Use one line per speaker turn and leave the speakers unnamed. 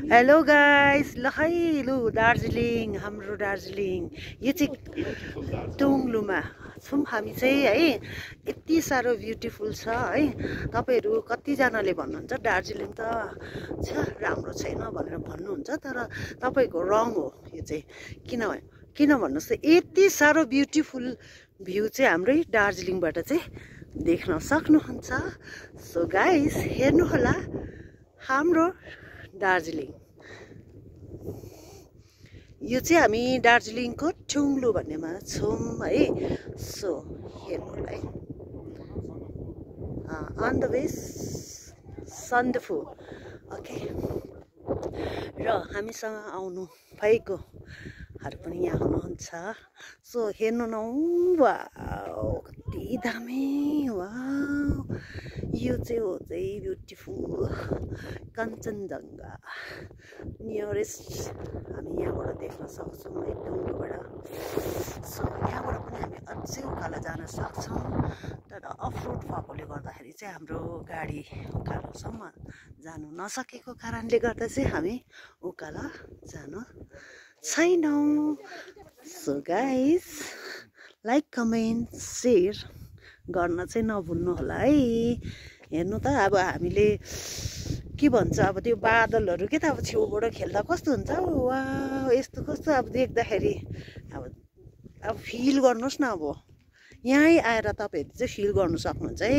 Hello guys, ल खै लु दार्जिलिङ, हाम्रो दार्जिलिङ यो चाहिँ टुङलुमा छौँ हामी चाहिँ है। यति साह्रो ब्युटिफुल छ है। तपाईँहरू कतिजनाले भन्नुहुन्छ दार्जिलिङ त छ राम्रो छैन भनेर भन्नुहुन्छ, तर तपाईँको रङ हो यो चाहिँ। किन भन्नुहोस् त, यति साह्रो ब्युटिफुल भ्यू चाहिँ हाम्रै दार्जिलिङबाट चाहिँ देख्न सक्नुहुन्छ। सो गाइस हेर्नु होला हाम्रो दार्जिलिङ। यो चाहिँ हामी दार्जिलिङको टुङलु भन्नेमा छौँ है। सो हेर्नुलाई on the way Sandakphu. Okay, र हामीसँग आउनु भएकोहरू पनि यहाँ हुनुहुन्छ। सो हेर्नु न, वाउ कति दामी, वाउ यो चाहिँ हो चाहिँ ब्युटिफुल कञ्चनजङ्घा नियरेस्ट हामी यहाँबाट देख्न सक्छौँ है टुङलुबाट। सो यहाँबाट पनि हामी अझै उकालो जान सक्छौँ, तर अफ रोड भएकोले गर्दाखेरि चाहिँ हाम्रो गाडी उकालोसम्म जानु नसकेको कारणले गर्दा चाहिँ हामी उकालो जानु छैनौँ। So guys like comment share गर्न चाहिँ नभुल्नु होला है। हेर्नु त अब हामीले के भन्छ, अब त्यो बादलहरू के त अब छेउबाट खेल्दा कस्तो हुन्छ, वा यस्तो कस्तो अब देख्दाखेरि अब फिल गर्नुहोस् न। अब यहीँ आएर तपाईँहरू चाहिँ फिल गर्नु सक्नुहुन्छ है।